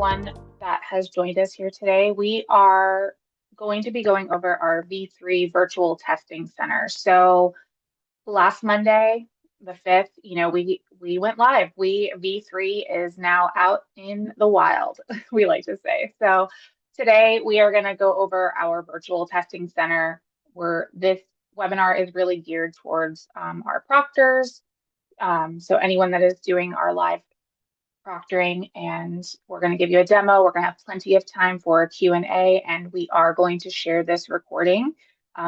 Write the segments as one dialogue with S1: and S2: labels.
S1: everyone that has joined us here today. We are going to be going over our V3 virtual testing center. So last Monday, the 5th, we went live. V3 is now out in the wild, we like to say. So today we are going to go over our virtual testing center, where this webinar is really geared towards our proctors. So anyone that is doing our live proctoring, and we're going to give you a demo. We're going to have plenty of time for Q&A, and we are going to share this recording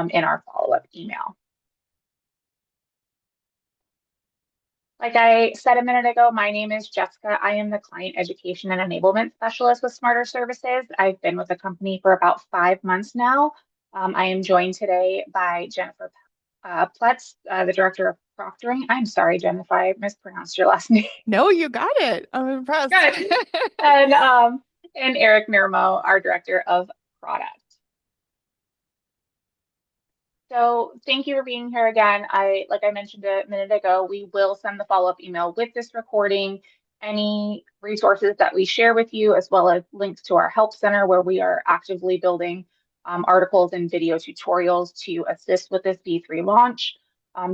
S1: in our follow-up email. Like I said a minute ago, my name is Jessica. I am the Client Education and Enablement Specialist with SmarterServices. I've been with the company for about 5 months now. I am joined today by Jennifer Pletz, the Director of Proctoring. I'm sorry, Jen, if I mispronounced your last name.
S2: No, you got it. I'm impressed.
S1: Good. And Eric Nirmo, our Director of Product. So thank you for being here again. Like I mentioned a minute ago, we will send the follow-up email with this recording, any resources that we share with you, as well as links to our help center where we are actively building articles and video tutorials to assist with this V3 launch.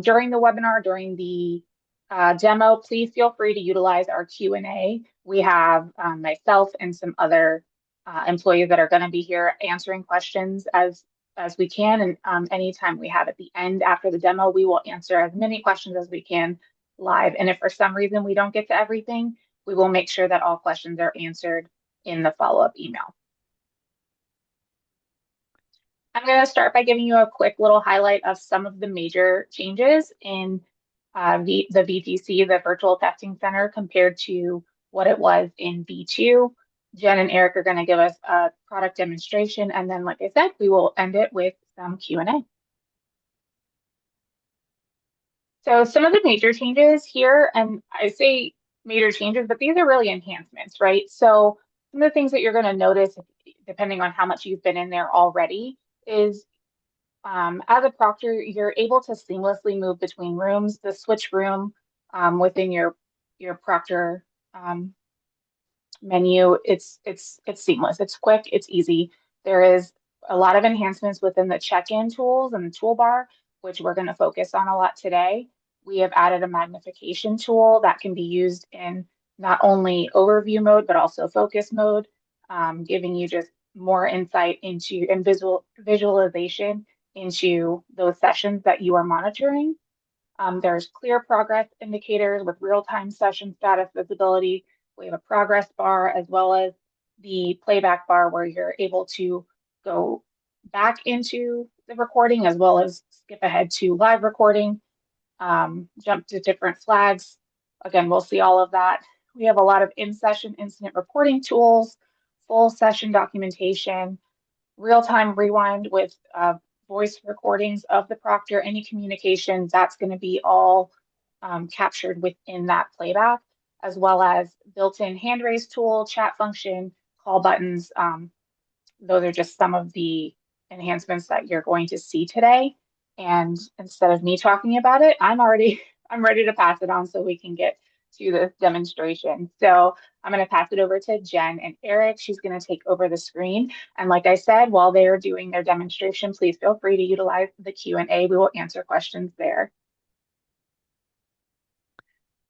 S1: During the webinar, during the demo, please feel free to utilize our Q&A. We have myself and some other employees that are going to be here answering questions as we can. And anytime we have at the end after the demo, we will answer as many questions as we can live. And if for some reason we don't get to everything, we will make sure that all questions are answered in the follow-up email. I'm going to start by giving you a quick little highlight of some of the major changes in the VTC, the Virtual Testing Center, compared to what it was in V2. Jen and Eric are going to give us a product demonstration, and then, like I said, we will end it with some Q&A. So some of the major changes here, and I say major changes, but these are really enhancements, right? So some of the things that you're going to notice, depending on how much you've been in there already, is as a proctor, you're able to seamlessly move between rooms. The switch room within your proctor menu, it's seamless. It's quick. It's easy. There is a lot of enhancements within the check-in tools and the toolbar, which we're going to focus on a lot today. We have added a magnification tool that can be used in not only overview mode, but also focus mode, giving you just more insight into and visualization into those sessions that you are monitoring. There's clear progress indicators with real-time session status visibility. We have a progress bar as well as the playback bar where you're able to go back into the recording as well as skip ahead to live recording, jump to different flags. Again, we'll see all of that. We have a lot of in-session incident reporting tools, full session documentation, real-time rewind with voice recordings of the proctor, any communication, that's going to be all captured within that playback, as well as built-in hand raise tool, chat function, call buttons. Those are just some of the enhancements that you're going to see today. And instead of me talking about it, I'm ready to pass it on so we can get to the demonstration. So I'm going to pass it over to Jen and Eric. She's going to take over the screen. And like I said, while they are doing their demonstration, please feel free to utilize the Q&A. We will answer questions there.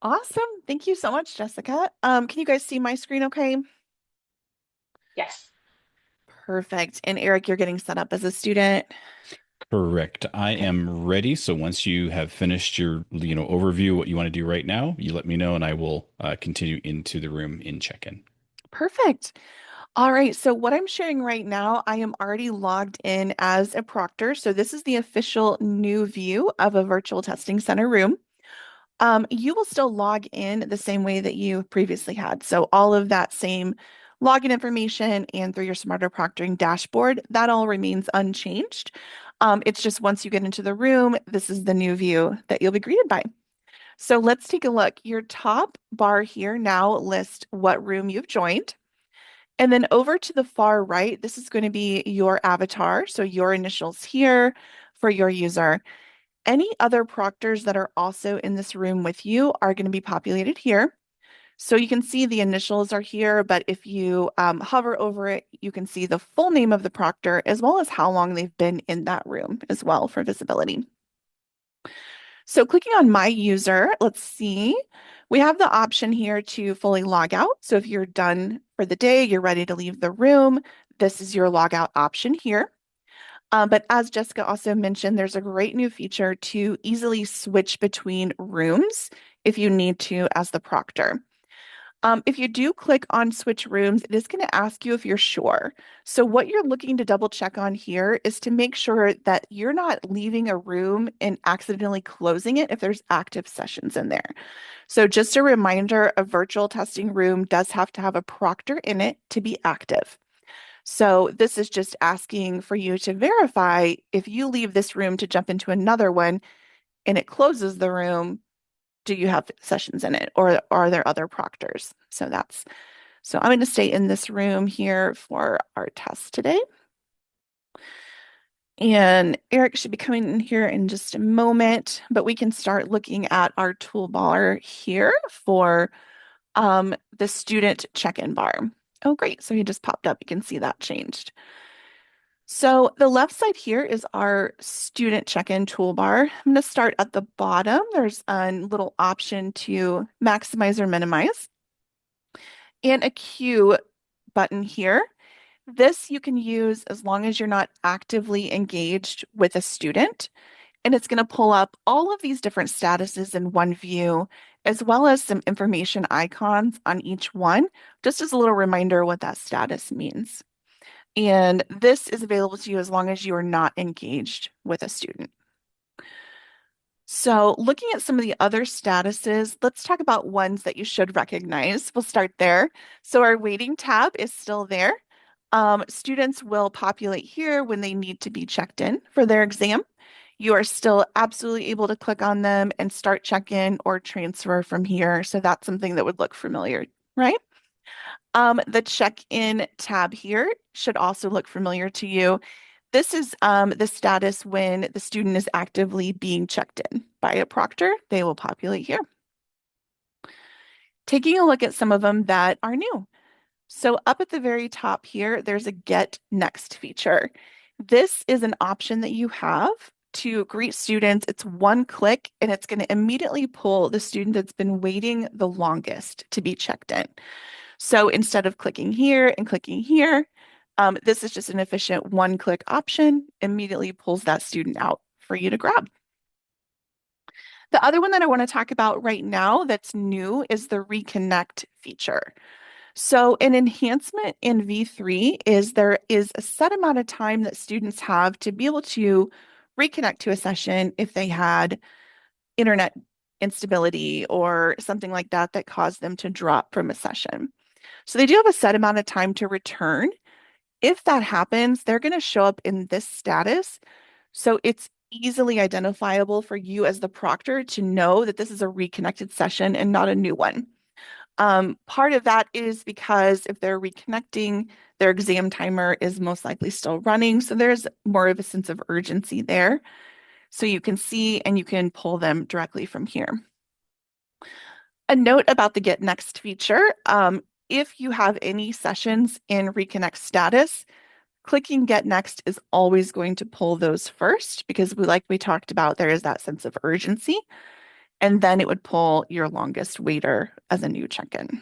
S2: Awesome. Thank you so much, Jessica. Can you guys see my screen okay?
S1: Yes.
S2: Perfect. And Eric, you're getting set up as a student.
S3: Correct. I am ready. So once you have finished your, overview, what you want to do right now, you let me know and I will continue into the room in check-in.
S2: Perfect. All right. So what I'm sharing right now, I am already logged in as a proctor. So this is the official new view of a virtual testing center room. You will still log in the same way that you previously had. So all of that same login information and through your Smarter Proctoring dashboard, that all remains unchanged. It's just once you get into the room, this is the new view that you'll be greeted by. So let's take a look. Your top bar here now lists what room you've joined. And then over to the far right, this is going to be your avatar. So your initials here for your user. Any other proctors that are also in this room with you are going to be populated here. So you can see the initials are here, but if you hover over it, you can see the full name of the proctor as well as how long they've been in that room as well for visibility. So clicking on My User, let's see. We have the option here to fully log out. So if you're done for the day, you're ready to leave the room, this is your logout option here. But as Jessica also mentioned, there's a great new feature to easily switch between rooms if you need to as the proctor. If you do click on switch rooms, it is going to ask you if you're sure. So what you're looking to double check on here is to make sure that you're not leaving a room and accidentally closing it if there's active sessions in there. So just a reminder, a virtual testing room does have to have a proctor in it to be active. So this is just asking for you to verify if you leave this room to jump into another one and it closes the room, do you have sessions in it or are there other proctors? So I'm going to stay in this room here for our test today. And Eric should be coming in here in just a moment, but we can start looking at our toolbar here for the student check-in bar. Oh, great. So he just popped up. You can see that changed. So the left side here is our student check-in toolbar. I'm going to start at the bottom. There's a little option to maximize or minimize and a queue button here. This you can use as long as you're not actively engaged with a student. And it's going to pull up all of these different statuses in one view, as well as some information icons on each one, just as a little reminder what that status means. And this is available to you as long as you are not engaged with a student. So looking at some of the other statuses, let's talk about ones that you should recognize. We'll start there. So our waiting tab is still there. Students will populate here when they need to be checked in for their exam. You are still absolutely able to click on them and start check-in or transfer from here. So that's something that would look familiar, right? The check-in tab here should also look familiar to you. This is the status when the student is actively being checked in by a proctor. They will populate here. Taking a look at some of them that are new. So up at the very top here, there's a Get Next feature. This is an option that you have to greet students. It's one click and it's going to immediately pull the student that's been waiting the longest to be checked in. So instead of clicking here and clicking here, this is just an efficient one-click option, immediately pulls that student out for you to grab. The other one that I want to talk about right now that's new is the Reconnect feature. So an enhancement in V3 is there is a set amount of time that students have to be able to reconnect to a session if they had internet instability or something like that that caused them to drop from a session. So they do have a set amount of time to return. If that happens, they're going to show up in this status. So it's easily identifiable for you as the proctor to know that this is a reconnected session and not a new one. Part of that is because if they're reconnecting, their exam timer is most likely still running. So there's more of a sense of urgency there. So you can see and you can pull them directly from here. A note about the Get Next feature. If you have any sessions in Reconnect status, clicking Get Next is always going to pull those first because like we talked about, there is that sense of urgency. And then it would pull your longest waiter as a new check-in.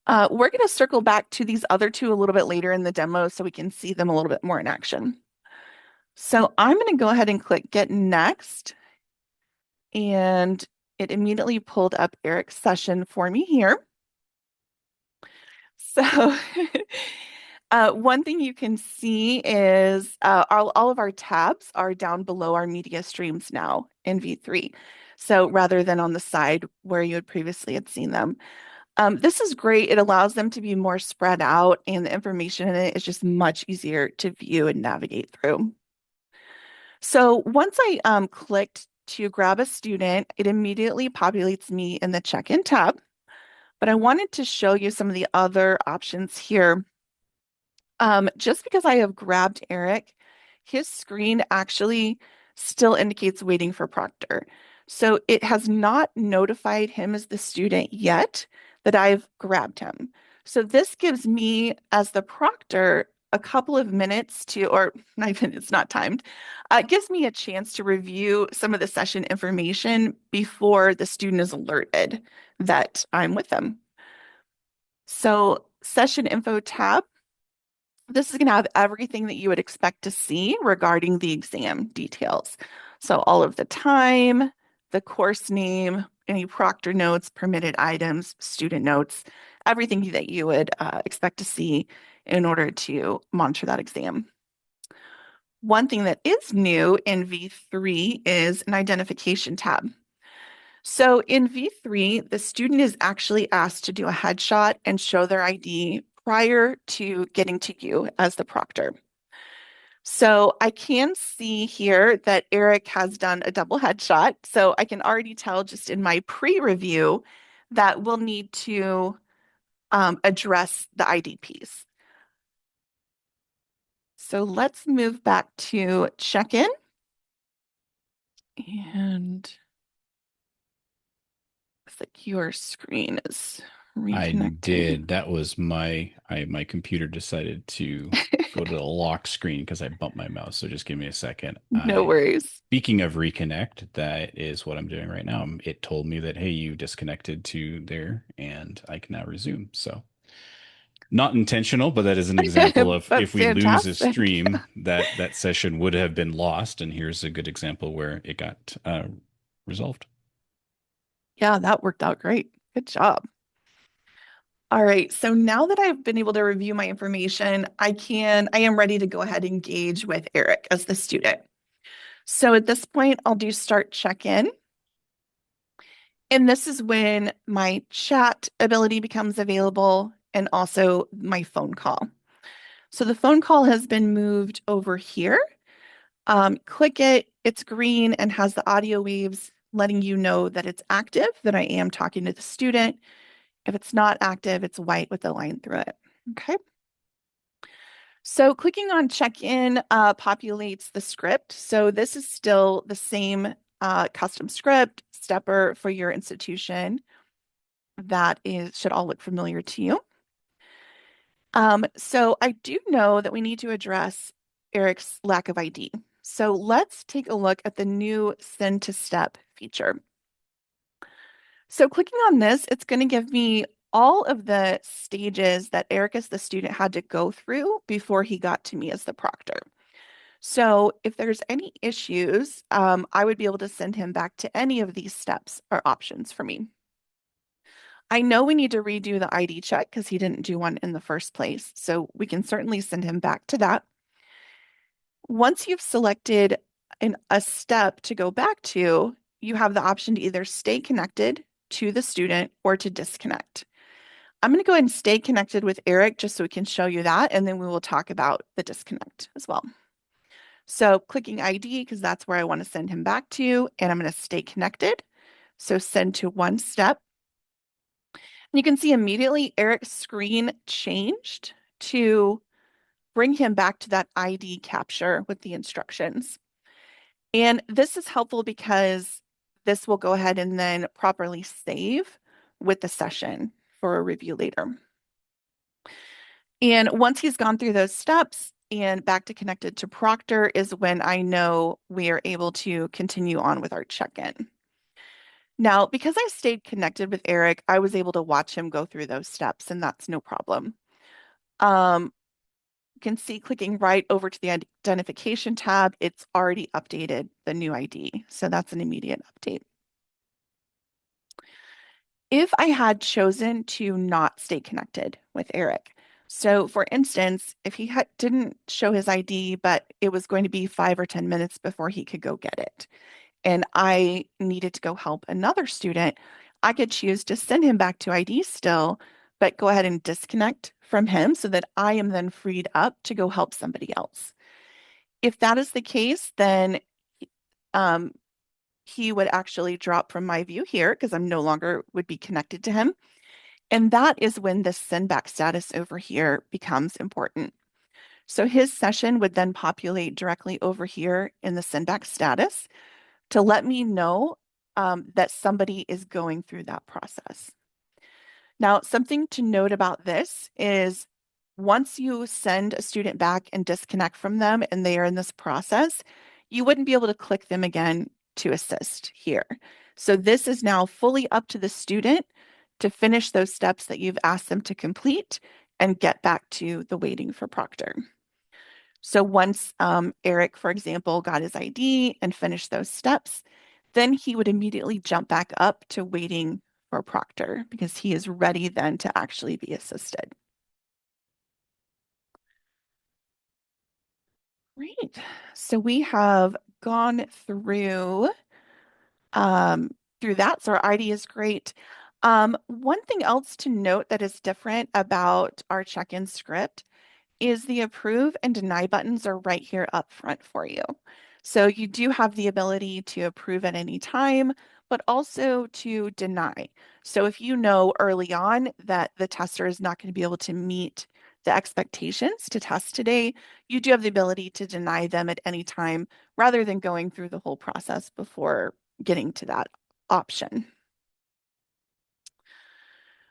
S2: We're going to circle back to these other two a little bit later in the demo so we can see them a little bit more in action. So I'm going to go ahead and click Get Next. And it immediately pulled up Eric's session for me here. So one thing you can see is all of our tabs are down below our media streams now in V3. So rather than on the side where you had previously had seen them. This is great. It allows them to be more spread out and the information in it is just much easier to view and navigate through. So once I clicked to grab a student, it immediately populates me in the check-in tab. But I wanted to show you some of the other options here. Just because I have grabbed Eric, his screen actually still indicates waiting for proctor. So it has not notified him as the student yet that I've grabbed him. So this gives me, as the proctor, a couple of minutes to, or not even, it's not timed, it gives me a chance to review some of the session information before the student is alerted that I'm with them. So session info tab, this is going to have everything that you would expect to see regarding the exam details. So all of the time, the course name, any proctor notes, permitted items, student notes, everything that you would expect to see in order to monitor that exam. One thing that is new in V3 is an identification tab. So in V3, the student is actually asked to do a headshot and show their ID prior to getting to you as the proctor. So I can see here that Eric has done a double headshot. So I can already tell just in my pre-review that we'll need to address the IDPs. So let's move back to check-in. And looks like your screen is
S3: I
S2: reconnecting.
S3: did. That was my computer decided to go to the lock screen because I bumped my mouse. So just give me a second.
S2: No worries.
S3: Speaking of reconnect, that is what I'm doing right now. It told me that, hey, you disconnected to there and I can now resume. So not intentional, but that is an example of
S2: But
S3: if we lose a
S2: fantastic.
S3: stream, that session would have been lost. And here's a good example where it got resolved.
S2: Yeah, that worked out great. Good job. All right, so now that I've been able to review my information, I am ready to go ahead and engage with Eric as the student. So at this point, I'll do start check-in. And this is when my chat ability becomes available and also my phone call. So the phone call has been moved over here. Click it, it's green and has the audio waves letting you know that it's active, that I am talking to the student. If it's not active, it's white with a line through it. Okay. So clicking on check-in populates the script. So this is still the same custom script, stepper for your institution. That should all look familiar to you. So I do know that we need to address Eric's lack of ID. So let's take a look at the new send to step feature. So clicking on this, it's going to give me all of the stages that Eric as the student had to go through before he got to me as the proctor. So if there's any issues, I would be able to send him back to any of these steps or options for me. I know we need to redo the ID check because he didn't do one in the first place. So we can certainly send him back to that. Once you've selected a step to go back to, you have the option to either stay connected to the student or to disconnect. I'm going to go ahead and stay connected with Eric just so we can show you that, and then we will talk about the disconnect as well. So clicking ID, because that's where I want to send him back to, and I'm going to stay connected. So send to one step. And you can see immediately Eric's screen changed to bring him back to that ID capture with the instructions. And this is helpful because this will go ahead and then properly save with the session for a review later. And once he's gone through those steps and back to connected to Proctor is when I know we are able to continue on with our check-in. Now, because I stayed connected with Eric, I was able to watch him go through those steps, and that's no problem. You can see clicking right over to the identification tab, it's already updated the new ID. So that's an immediate update. If I had chosen to not stay connected with Eric, so for instance, if he didn't show his ID, but it was going to be 5 or 10 minutes before he could go get it, and I needed to go help another student, I could choose to send him back to ID still, but go ahead and disconnect from him so that I am then freed up to go help somebody else. If that is the case, then he would actually drop from my view here because I'm no longer would be connected to him. And that is when the send back status over here becomes important. So his session would then populate directly over here in the send back status to let me know that somebody is going through that process. Now, something to note about this is once you send a student back and disconnect from them and they are in this process, you wouldn't be able to click them again to assist here. So this is now fully up to the student to finish those steps that you've asked them to complete and get back to the waiting for proctor. So once Eric, for example, got his ID and finished those steps, then he would immediately jump back up to waiting for proctor because he is ready then to actually be assisted. Great. So we have gone through that. So our ID is great. One thing else to note that is different about our check-in script is the approve and deny buttons are right here up front for you. So you do have the ability to approve at any time, but also to deny. So if you know early on that the tester is not going to be able to meet the expectations to test today, you do have the ability to deny them at any time rather than going through the whole process before getting to that option.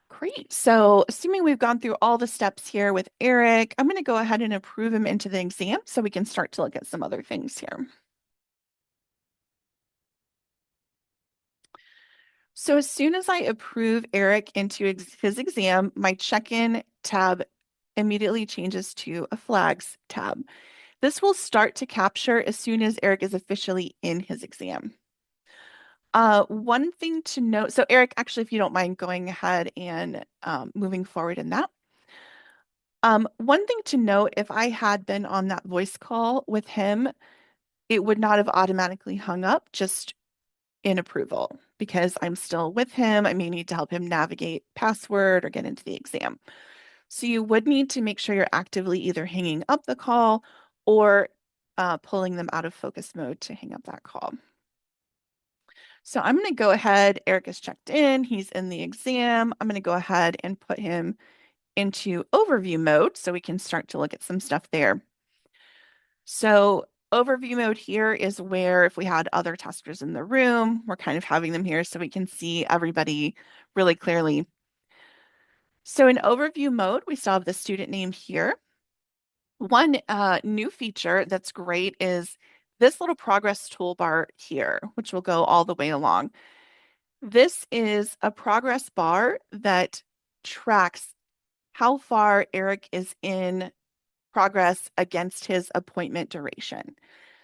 S2: Great. So assuming we've gone through all the steps here with Eric, I'm going to go ahead and approve him into the exam so we can start to look at some other things here. So as soon as I approve Eric into his exam, my check-in tab immediately changes to a flags tab. This will start to capture as soon as Eric is officially in his exam. One thing to note, so Eric, actually, if you don't mind going ahead and moving forward in that. One thing to note, if I had been on that voice call with him, it would not have automatically hung up just in approval because I'm still with him. I may need to help him navigate password or get into the exam. So you would need to make sure you're actively either hanging up the call or pulling them out of focus mode to hang up that call. So I'm going to go ahead. Eric is checked in. He's in the exam. I'm going to go ahead and put him into overview mode so we can start to look at some stuff there. So overview mode here is where if we had other testers in the room, we're kind of having them here so we can see everybody really clearly. So in overview mode, we still have the student name here. One new feature that's great is this little progress toolbar here, which will go all the way along. This is a progress bar that tracks how far Eric is in progress against his appointment duration.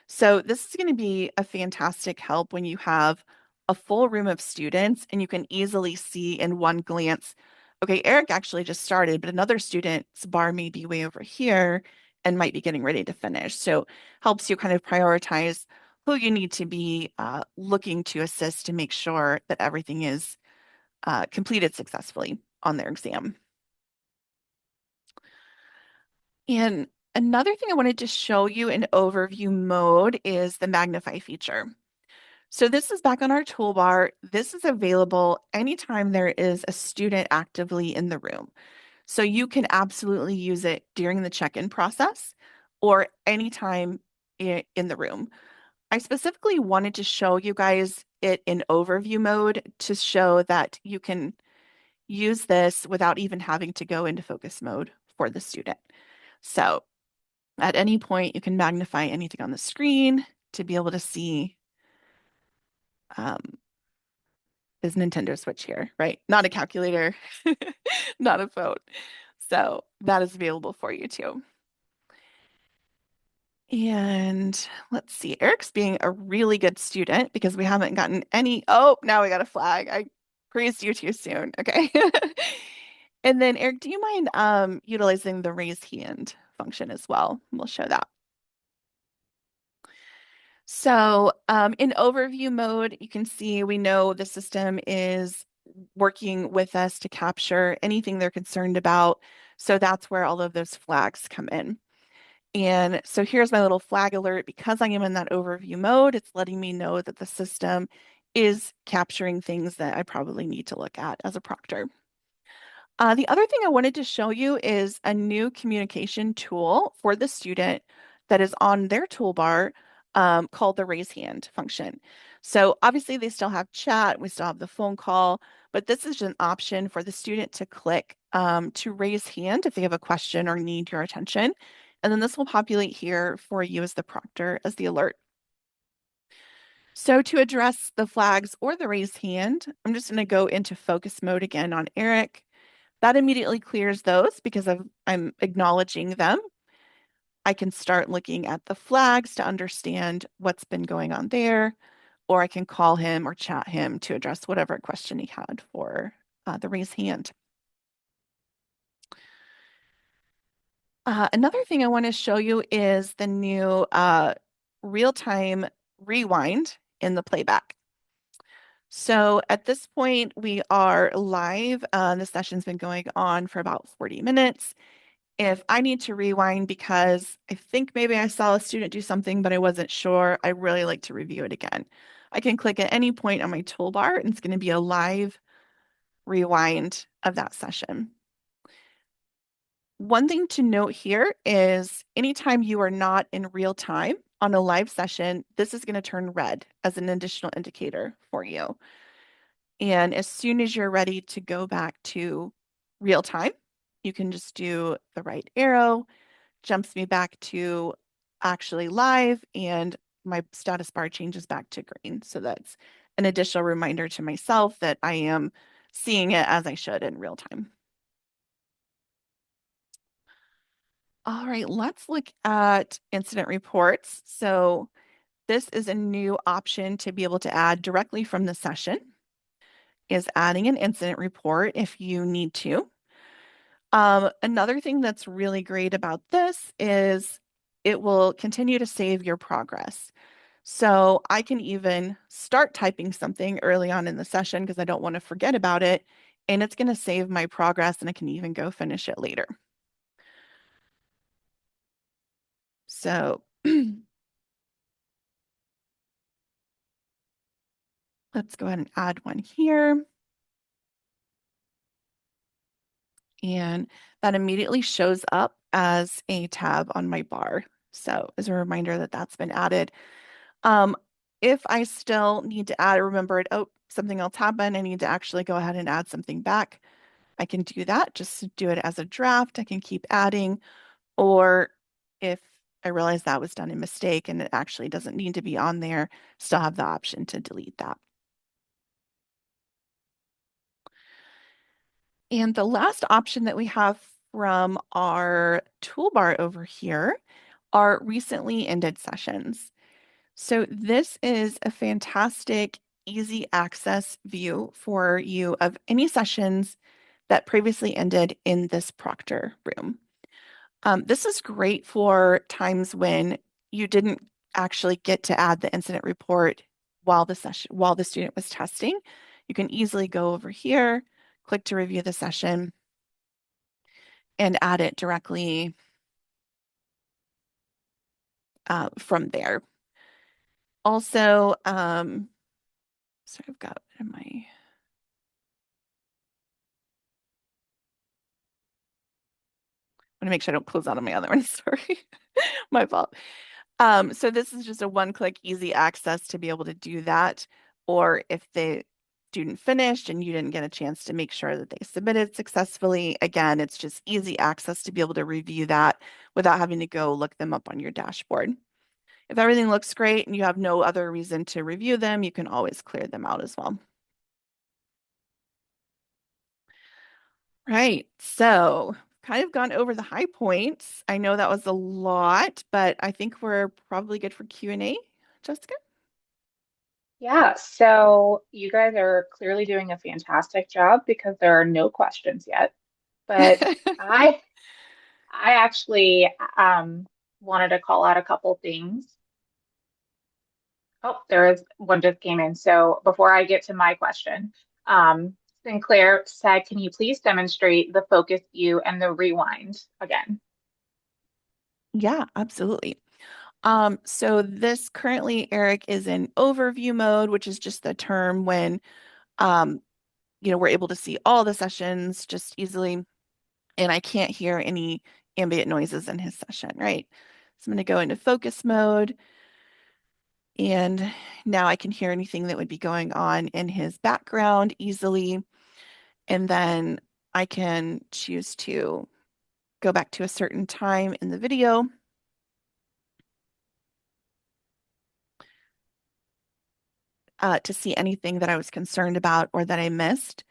S2: So this is going to be a fantastic help when you have a full room of students and you can easily see in one glance, okay, Eric actually just started, but another student's bar may be way over here and might be getting ready to finish. So helps you kind of prioritize who you need to be looking to assist to make sure that everything is completed successfully on their exam. And another thing I wanted to show you in overview mode is the magnify feature. So this is back on our toolbar. This is available anytime there is a student actively in the room. So you can absolutely use it during the check-in process or anytime in the room. I specifically wanted to show you guys it in overview mode to show that you can use this without even having to go into focus mode for the student. So at any point, you can magnify anything on the screen to be able to see his Nintendo Switch here, right? Not a calculator, not a phone. So that is available for you too. And let's see, Eric's being a really good student because we haven't gotten any, oh, now we got a flag. I praised you too soon. Okay. And then Eric, do you mind utilizing the raise hand function as well? We'll show that. So in overview mode, you can see we know the system is working with us to capture anything they're concerned about. So that's where all of those flags come in. And so here's my little flag alert. Because I am in that overview mode, it's letting me know that the system is capturing things that I probably need to look at as a proctor. The other thing I wanted to show you is a new communication tool for the student that is on their toolbar called the raise hand function. So obviously they still have chat, we still have the phone call, but this is an option for the student to click to raise hand if they have a question or need your attention. And then this will populate here for you as the proctor as the alert. So to address the flags or the raised hand, I'm just going to go into focus mode again on Eric. That immediately clears those because I'm acknowledging them. I can start looking at the flags to understand what's been going on there, or I can call him or chat him to address whatever question he had for the raised hand. Another thing I want to show you is the new real-time rewind in the playback. So at this point, we are live. The session's been going on for about 40 minutes. If I need to rewind because I think maybe I saw a student do something, but I wasn't sure, I really like to review it again. I can click at any point on my toolbar, and it's going to be a live rewind of that session. One thing to note here is anytime you are not in real time on a live session, this is going to turn red as an additional indicator for you. And as soon as you're ready to go back to real time, you can just do the right arrow, jumps me back to actually live, and my status bar changes back to green. So that's an additional reminder to myself that I am seeing it as I should in real time. All right, let's look at incident reports. So this is a new option to be able to add directly from the session, is adding an incident report if you need to. Another thing that's really great about this is it will continue to save your progress. So I can even start typing something early on in the session because I don't want to forget about it, and it's going to save my progress, and I can even go finish it later. So let's go ahead and add one here. And that immediately shows up as a tab on my bar. So as a reminder that that's been added. If I still need to add, remembered, oh, something else happened, I need to actually go ahead and add something back, I can do that. Just do it as a draft. I can keep adding. Or if I realize that was done in mistake and it actually doesn't need to be on there, still have the option to delete that. And the last option that we have from our toolbar over here are recently ended sessions. So this is a fantastic, easy access view for you of any sessions that previously ended in this proctor room. This is great for times when you didn't actually get to add the incident report while the student was testing. You can easily go over here, click to review the session, and add it directly from there. Also, so I've got my want to make sure I don't close out on my other one. Sorry, my fault. So this is just a one-click easy access to be able to do that. Or if the student finished and you didn't get a chance to make sure that they submitted successfully, again, it's just easy access to be able to review that without having to go look them up on your dashboard. If everything looks great and you have no other reason to review them, you can always clear them out as well. Right, so kind of gone over the high points. I know that was a lot, but I think we're probably good for Q&A. Jessica?
S1: Yeah, so you guys are clearly doing a fantastic job because there are no questions yet. But I I actually wanted to call out a couple things. Oh, there is one just came in. So before I get to my question, Sinclair said, can you please demonstrate the focus view and the rewind again?
S2: Yeah, absolutely. So this currently, Eric, is in overview mode, which is just the term when um, we're able to see all the sessions just easily, and I can't hear any ambient noises in his session, right? So I'm going to go into focus mode. And now I can hear anything that would be going on in his background easily. And then I can choose to go back to a certain time in the video. To see anything that I was concerned about or that I missed.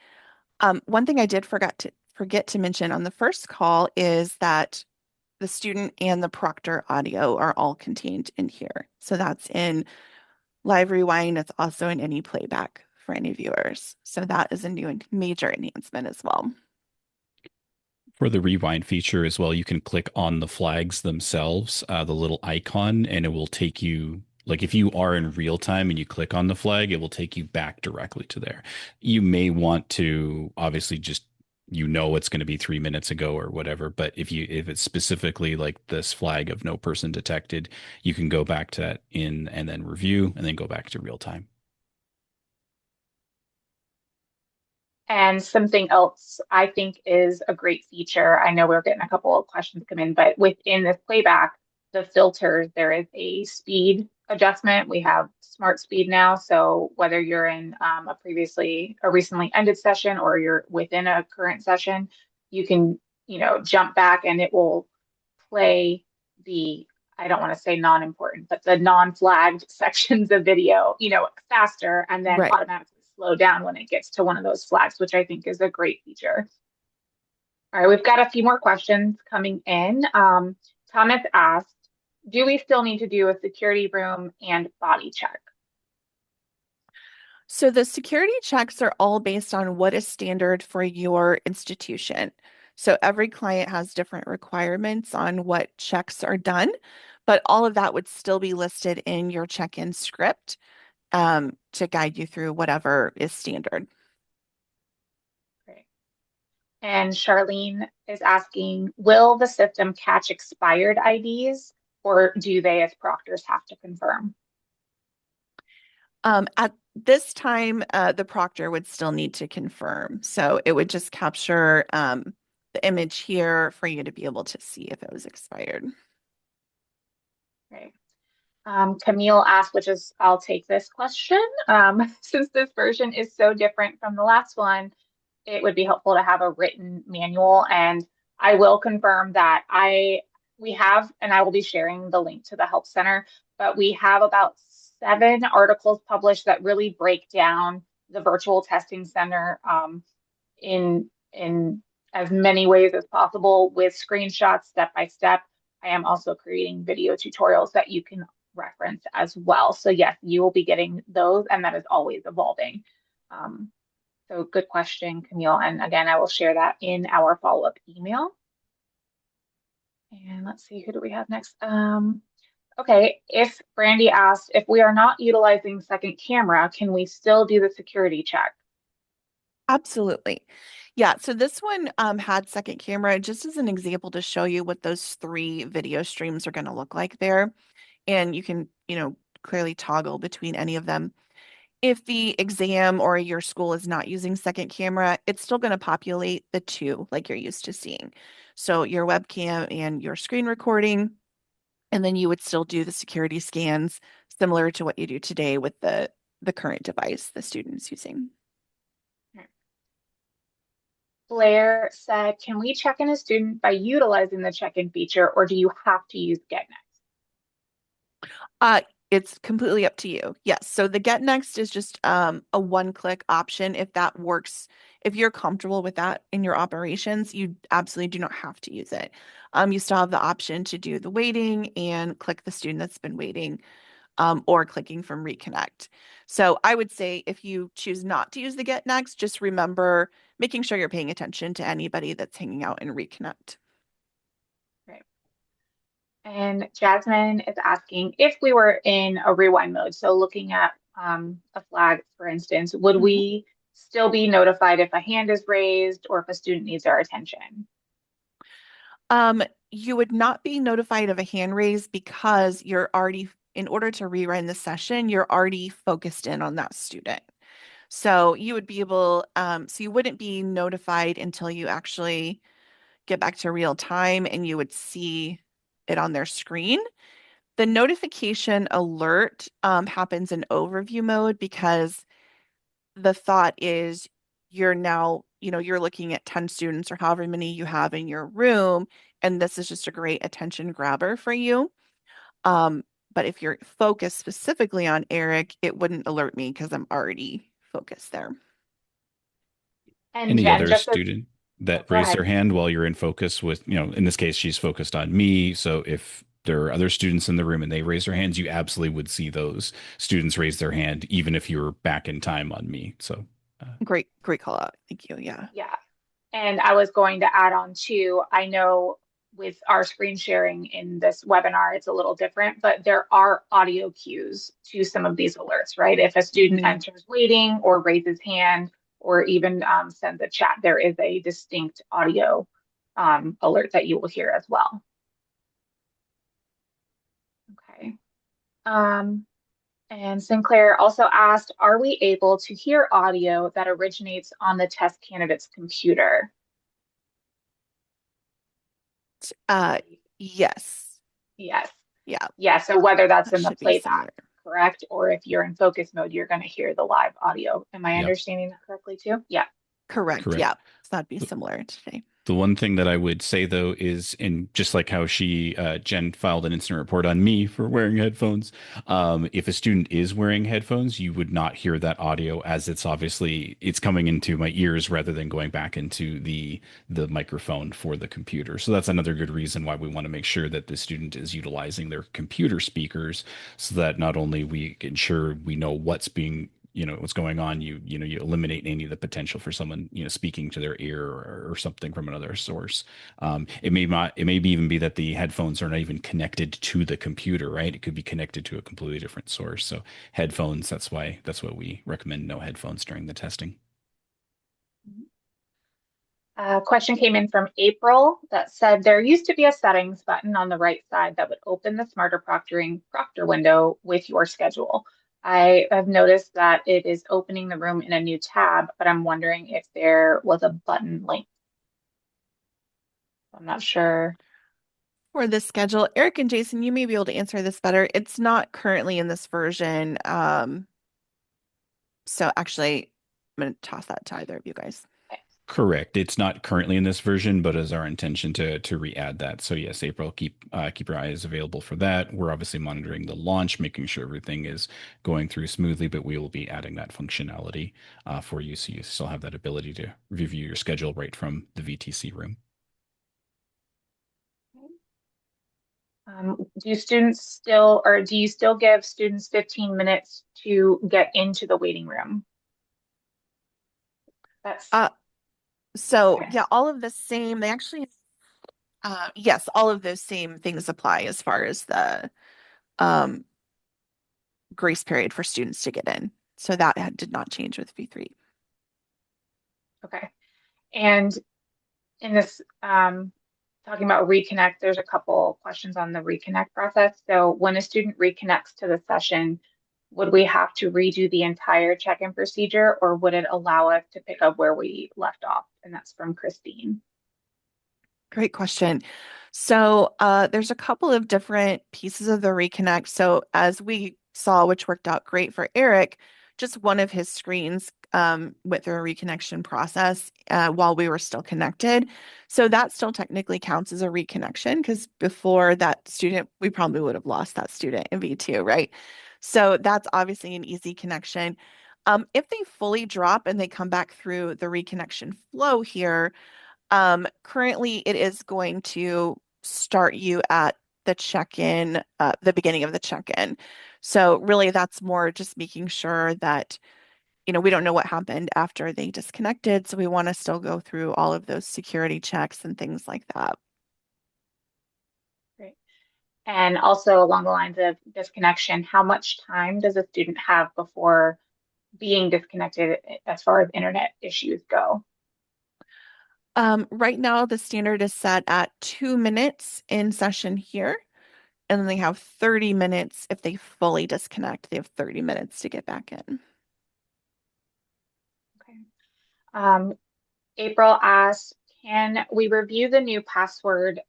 S2: One thing I did forget to mention on the first call is that the student and the proctor audio are all contained in here. So that's in live rewind. It's also in any playback for any viewers. So that is a new and major enhancement as well.
S3: For the rewind feature as well, you can click on the flags themselves, the little icon, and it will take you, like if you are in real time and you click on the flag, it will take you back directly to there. You may want to obviously just, it's going to be 3 minutes ago or whatever, but if it's specifically like this flag of no person detected, you can go back to that in and then review and then go back to real time.
S1: And something else I think is a great feature. I know we're getting a couple of questions come in, but within this playback, the filters, there is a speed adjustment. We have smart speed now. So whether you're in a recently ended session or you're within a current session, you can, jump back and it will play the, I don't want to say non-important, but the non-flagged sections of video, faster and then
S2: Right.
S1: automatically slow down when it gets to one of those flags, which I think is a great feature. All right, we've got a few more questions coming in. Thomas asked, do we still need to do a security room and body check?
S2: So the security checks are all based on what is standard for your institution. So every client has different requirements on what checks are done, but all of that would still be listed in your check-in script to guide you through whatever is standard.
S1: Great. And Charlene is asking, will the system catch expired IDs or do they as proctors have to confirm?
S2: At this time, the proctor would still need to confirm. So it would just capture the image here for you to be able to see if it was expired.
S1: Right. Camille asked, I'll take this question. Since this version is so different from the last one, it would be helpful to have a written manual. And I will confirm that we have, and I will be sharing the link to the Help Center, but we have about 7 articles published that really break down the virtual testing center in as many ways as possible with screenshots step by step. I am also creating video tutorials that you can reference as well. So yes, you will be getting those, and that is always evolving. So good question, Camille. And again, I will share that in our follow-up email. And let's see, who do we have next? Okay, if Brandy asked, if we are not utilizing second camera, can we still do the security check?
S2: Absolutely. Yeah, so this one had second camera just as an example to show you what those 3 video streams are going to look like there. And you can, clearly toggle between any of them. If the exam or your school is not using second camera, it's still going to populate the 2 like you're used to seeing. So your webcam and your screen recording, and then you would still do the security scans similar to what you do today with the current device the student's using.
S1: Blair said, can we check in a student by utilizing the check-in feature, or do you have to use Get Next?
S2: It's completely up to you. Yes. So the Get Next is just a one-click option. If that works, if you're comfortable with that in your operations, you absolutely do not have to use it. You still have the option to do the waiting and click the student that's been waiting, or clicking from Reconnect. So I would say if you choose not to use the Get Next, just remember making sure you're paying attention to anybody that's hanging out in Reconnect.
S1: Right. And Jasmine is asking if we were in a rewind mode, so looking at a flag, for instance, would we still be notified if a hand is raised or if a student needs our attention?
S2: You would not be notified of a hand raise because you're already, in order to rerun the session, you're already focused in on that student. So you would be able, so you wouldn't be notified until you actually get back to real time and you would see it on their screen. The notification alert happens in overview mode because the thought is you're now, you're looking at 10 students or however many you have in your room, and this is just a great attention grabber for you. Um, but if you're focused specifically on Eric, it wouldn't alert me because I'm already focused there.
S1: And
S3: Any
S1: Jen,
S3: other
S1: just as,
S3: student
S1: oh,
S3: that
S1: go
S3: raised their
S1: ahead.
S3: hand while you're in focus with, in this case, she's focused on me. So if there are other students in the room and they raise their hands, you absolutely would see those students raise their hand, even if you're back in time on me. So, uh,
S2: Great call out. Thank you. Yeah.
S1: Yeah. And I was going to add on too, I know with our screen sharing in this webinar, it's a little different, but there are audio cues to some of these alerts, right? If a student
S2: Mhm.
S1: enters waiting or raises hand or even sends a chat, there is a distinct audio alert that you will hear as well. Okay. Um, and Sinclair also asked, are we able to hear audio that originates on the test candidate's computer?
S2: Uh, yes.
S1: Yes.
S2: Yeah,
S1: Yeah, so whether that's
S2: that
S1: in the
S2: should be
S1: playback,
S2: similar.
S1: correct? Or if you're in focus mode, you're going to hear the live audio. Am I
S3: yep,
S1: understanding that correctly too? Yeah.
S2: Correct.
S3: correct.
S2: Yeah. So that'd be similar today.
S3: The one thing that I would say though is, in just like how Jen filed an incident report on me for wearing headphones. If a student is wearing headphones, you would not hear that audio, as it's coming into my ears rather than going back into the microphone for the computer. So that's another good reason why we want to make sure that the student is utilizing their computer speakers, so that not only we ensure we know what's going on, you eliminate any of the potential for someone speaking to their ear, or something from another source. It may even be that the headphones are not even connected to the computer, right? It could be connected to a completely different source. So headphones, that's what we recommend: no headphones during the testing.
S1: A question came in from April that said there used to be a settings button on the right side that would open the Smarter Proctoring Proctor window with your schedule. I have noticed that it is opening the room in a new tab, but I'm wondering if there was a button link. I'm not sure.
S2: For this schedule, Eric and Jason, you may be able to answer this better. It's not currently in this version. So actually, I'm going to toss that to either of you guys.
S3: Correct. It's not currently in this version, but is our intention to re-add that. So yes, April, keep your eyes available for that. We're obviously monitoring the launch, making sure everything is going through smoothly, but we will be adding that functionality for you, so you still have that ability to review your schedule right from the VTC room.
S1: Do you still give students 15 minutes to get into the waiting room? That's
S2: Uh, so
S1: okay.
S2: yeah, all of the same, they actually, yes, all of those same things apply as far as the um, grace period for students to get in. So that did not change with V3.
S1: Okay. And in this, talking about reconnect, there's a couple questions on the reconnect process. So when a student reconnects to the session, would we have to redo the entire check-in procedure, or would it allow us to pick up where we left off? And that's from Christine.
S2: Great question. So there's a couple of different pieces of the reconnect. So as we saw, which worked out great for Eric, just one of his screens went through a reconnection process while we were still connected. So that still technically counts as a reconnection, because before that student, we probably would have lost that student in V2, right? So that's obviously an easy connection. If they fully drop and they come back through the reconnection flow here, currently, it is going to start you at the check-in, the beginning of the check-in. So really, that's more just making sure that, we don't know what happened after they disconnected. So we want to still go through all of those security checks and things like that.
S1: Great. And also along the lines of disconnection, how much time does a student have before being disconnected as far as internet issues go?
S2: Right now, the standard is set at 2 minutes in session here, and then they have 30 minutes if they fully disconnect. They have 30 minutes to get back in.
S1: Okay. April asks, can we review the new password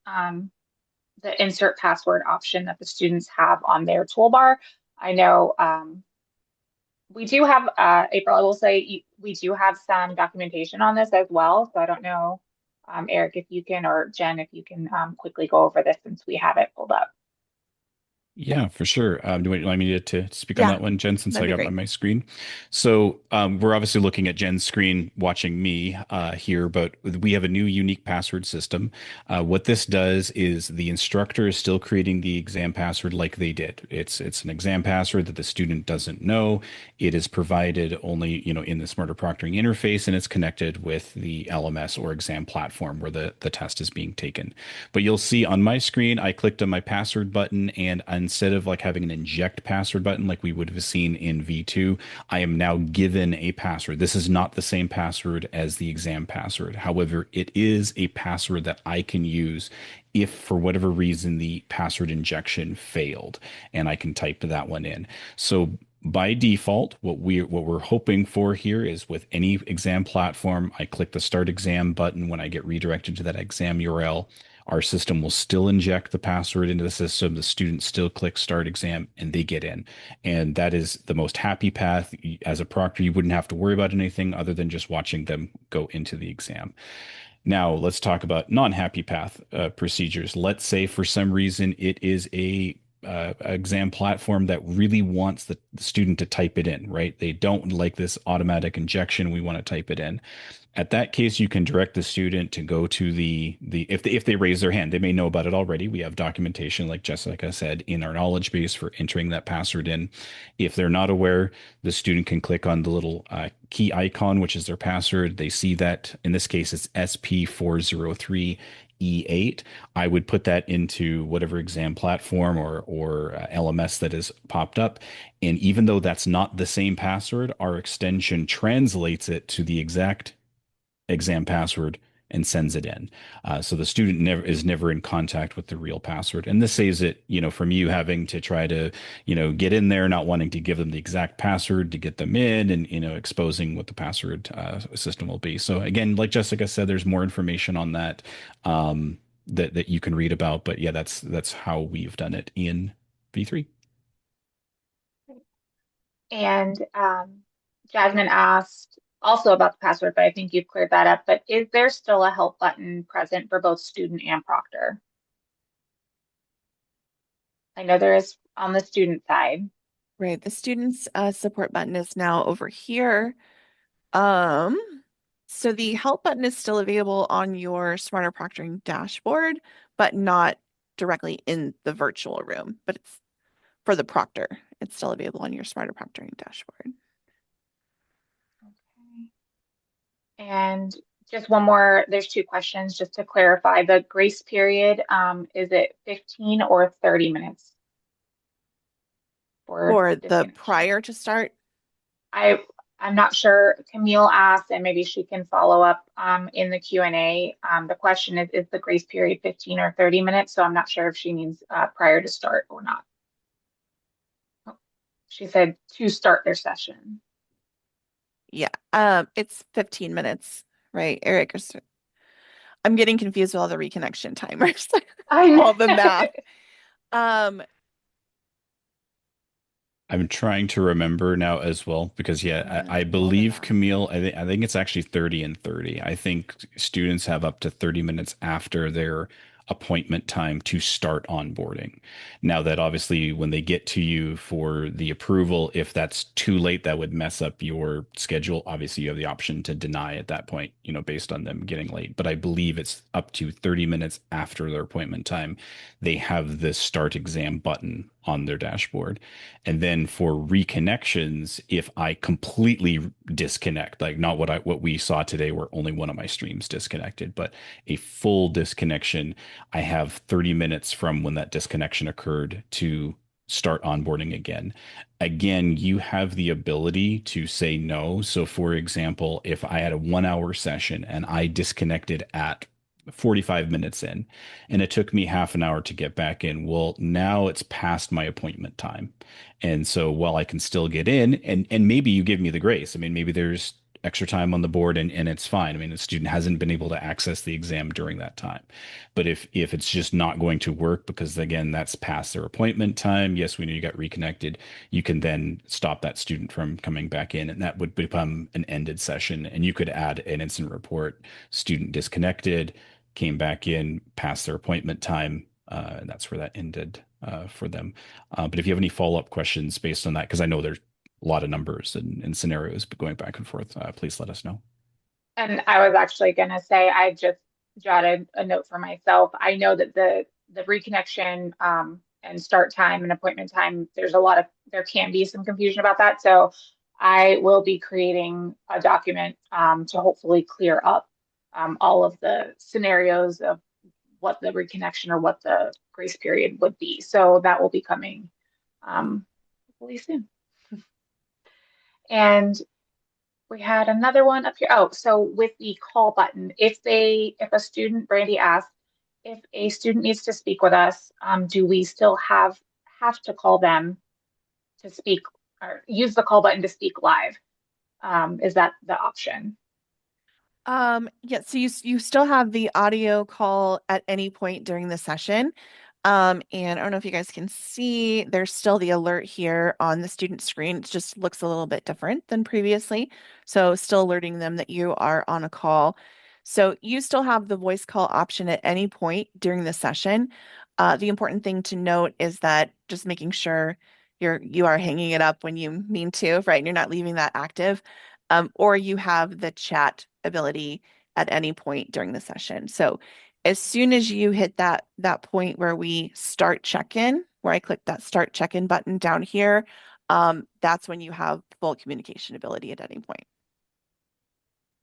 S1: the insert password option that the students have on their toolbar. I know we do have, April, I will say we do have some documentation on this as well. So I don't know, Eric, if you can, or Jen, if you can quickly go over this since we have it pulled up.
S3: Yeah, for sure. Do you want me to speak on
S2: Yeah,
S3: that one, Jen, since
S2: that'd
S3: I
S2: be
S3: got
S2: great.
S3: on my screen? So we're obviously looking at Jen's screen, watching me here, but we have a new unique password system. What this does is the instructor is still creating the exam password like they did. It's an exam password that the student doesn't know. It is provided only, in the Smarter Proctoring interface, and it's connected with the LMS or exam platform where the test is being taken. But you'll see on my screen, I clicked on my password button, and instead of like having an inject password button like we would have seen in V2, I am now given a password. This is not the same password as the exam password. However, it is a password that I can use if for whatever reason the password injection failed, and I can type that one in. So by default, what we're hoping for here is with any exam platform, I click the start exam button when I get redirected to that exam URL. Our system will still inject the password into the system. The student still clicks start exam and they get in. And that is the most happy path. As a proctor, you wouldn't have to worry about anything other than just watching them go into the exam. Now, let's talk about non-happy path procedures. Let's say for some reason it is a exam platform that really wants the student to type it in, right? They don't like this automatic injection. We want to type it in. At that case, you can direct the student to go to the if they raise their hand, they may know about it already. We have documentation, like Jessica said, in our knowledge base for entering that password in. If they're not aware, the student can click on the little key icon, which is their password. They see that in this case, it's SP403 E8. I would put that into whatever exam platform or LMS that is popped up. And even though that's not the same password, our extension translates it to the exact exam password and sends it in. So the student never in contact with the real password. And this saves it, from you having to try to, get in there, not wanting to give them the exact password to get them in and, exposing what the password system will be. So again, like Jessica said, there's more information on that that you can read about. But yeah, that's how we've done it in V3.
S1: And Jasmine asked also about the password, but I think you've cleared that up. But is there still a help button present for both student and proctor? I know there is on the student side.
S2: Right. The students support button is now over here. Um, so the help button is still available on your Smarter Proctoring dashboard, but not directly in the virtual room. But it's for the proctor. It's still available on your Smarter Proctoring dashboard.
S1: Okay. And just one more, there's two questions just to clarify. The grace period, is it 15 or 30 minutes for
S2: For the
S1: disconnection?
S2: prior to start,
S1: I I'm not sure. Camille asked, and maybe she can follow up in the Q&A. The question is the grace period 15 or 30 minutes? So I'm not sure if she means prior to start or not. Oh, she said to start their session.
S2: yeah, it's 15 minutes, right, Eric? I'm getting confused with all the reconnection timers,
S1: I
S2: all the
S1: know.
S2: math. Um,
S3: I'm trying to remember now as well because yeah, I
S2: hold
S3: believe
S2: on.
S3: Camille. I think it's actually 30 and 30. I think students have up to 30 minutes after their appointment time to start onboarding. Now that obviously when they get to you for the approval, if that's too late, that would mess up your schedule. Obviously, you have the option to deny at that point, based on them getting late. But I believe it's up to 30 minutes after their appointment time. They have the start exam button on their dashboard. And then for reconnections, if I completely disconnect, like not what we saw today, where only one of my streams disconnected, but a full disconnection, I have 30 minutes from when that disconnection occurred to start onboarding again. Again, you have the ability to say no. So, for example, if I had a 1 hour session and I disconnected at 45 minutes in and it took me half an hour to get back in, well, now it's past my appointment time. And so while I can still get in, and maybe you give me the grace, I mean, maybe there's extra time on the board and it's fine. I mean, the student hasn't been able to access the exam during that time. But if it's just not going to work because again, that's past their appointment time, yes, we know you got reconnected, you can then stop that student from coming back in and that would become an ended session. And you could add an incident report, student disconnected, came back in past their appointment time, and that's where that ended for them. But if you have any follow-up questions based on that, because I know there's a lot of numbers and scenarios but going back and forth, please let us know.
S1: And I was actually going to say, I just jotted a note for myself. I know that the reconnection and start time and appointment time, there can be some confusion about that. So I will be creating a document to hopefully clear up all of the scenarios of what the reconnection or what the grace period would be. So that will be coming hopefully soon. And we had another one up here. Oh, so with the call button, if a student, Brandy asked, if a student needs to speak with us, do we still have to call them to speak or use the call button to speak live? Is that the option?
S2: Yeah, so you still have the audio call at any point during the session. And I don't know if you guys can see, there's still the alert here on the student screen. It just looks a little bit different than previously. So still alerting them that you are on a call. So you still have the voice call option at any point during the session. The important thing to note is that just making sure you are hanging it up when you mean to, right? And you're not leaving that active. Or you have the chat ability at any point during the session. So as soon as you hit that point where we start check-in, where I click that start check-in button down here, that's when you have full communication ability at any point.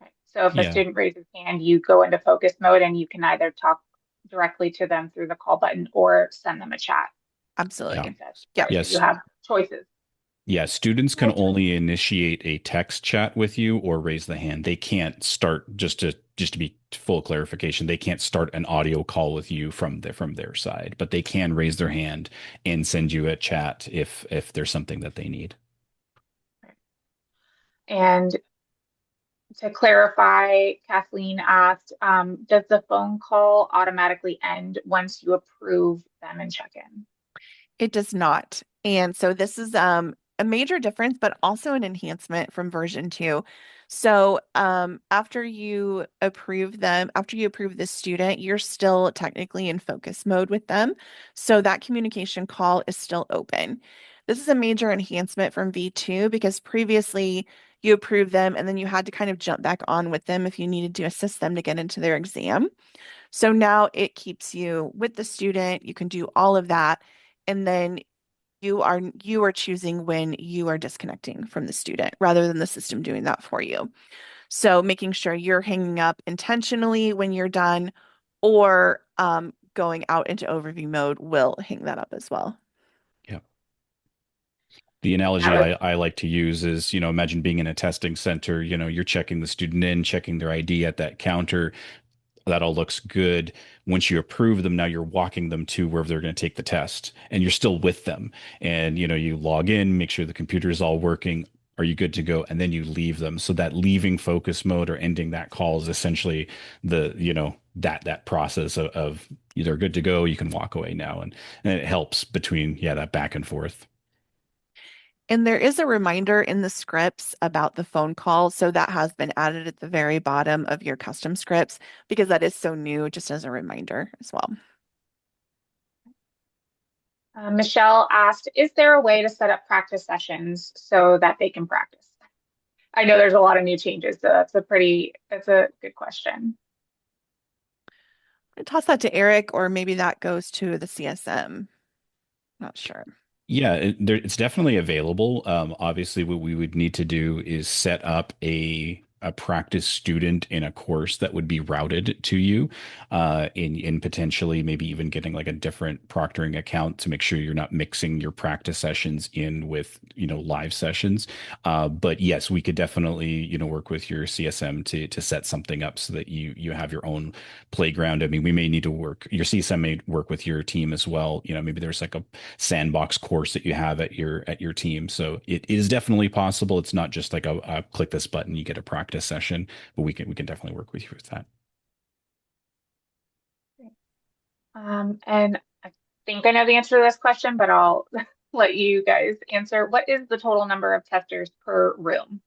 S1: Right. So if a
S3: Yeah.
S1: student raises hand, you go into focus mode and you can either talk directly to them through the call button or send them a chat
S3: Yeah.
S2: Absolutely.
S1: instead.
S2: Yeah.
S1: Right. So you
S3: Yes.
S1: have choices.
S3: Yeah, students
S1: You
S3: can
S1: have choices.
S3: only initiate a text chat with you or raise the hand. They can't start just to be full clarification. They can't start an audio call with you from their side, but they can raise their hand and send you a chat if there's something that they need.
S1: And to clarify, Kathleen asked, does the phone call automatically end once you approve them and check in?
S2: It does not. And so this is a major difference, but also an enhancement from version 2. So after you approve the student, you're still technically in focus mode with them. So that communication call is still open. This is a major enhancement from V2 because previously you approved them and then you had to kind of jump back on with them if you needed to assist them to get into their exam. So now it keeps you with the student. You can do all of that. And then you are choosing when you are disconnecting from the student rather than the system doing that for you. So making sure you're hanging up intentionally when you're done or going out into overview mode will hang that up as well.
S3: Yeah. The
S1: That
S3: analogy
S1: was
S3: I like to use is, imagine being in a testing center, you're checking the student in, checking their ID at that counter. That all looks good. Once you approve them, now you're walking them to wherever they're going to take the test and you're still with them. And, you log in, make sure the computer is all working. Are you good to go? And then you leave them. So that leaving focus mode or ending that call is essentially that process of either good to go, you can walk away now. And it helps between, that back and forth.
S2: And there is a reminder in the scripts about the phone call. So that has been added at the very bottom of your custom scripts because that is so new, just as a reminder as well.
S1: Michelle asked, is there a way to set up practice sessions so that they can practice? I know there's a lot of new changes, so that's a good question.
S2: I toss that to Eric, or maybe that goes to the CSM. Not sure.
S3: Yeah, it's definitely available. Obviously, what we would need to do is set up a practice student in a course that would be routed to you, in potentially maybe even getting like a different proctoring account to make sure you're not mixing your practice sessions in with live sessions. But yes, we could definitely work with your CSM to set something up so that you have your own playground. I mean, we may need to your CSM may work with your team as well. Maybe there's like a sandbox course that you have at your team. So it is definitely possible. It's not just like a click this button, you get a practice practice session, but we can definitely work with you with that.
S1: And I think I know the answer to this question, but I'll let you guys answer. What is the total number of testers per room?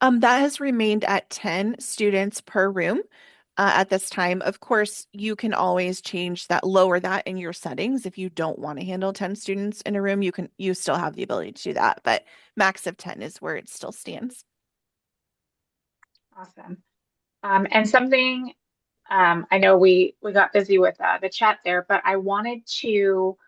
S2: That has remained at 10 students per room at this time. Of course, you can always change that, lower that in your settings. If you don't want to handle 10 students in a room, you still have the ability to do that, but max of 10 is where it still stands.
S1: Awesome. And something I know we got busy with the chat there, but I wanted to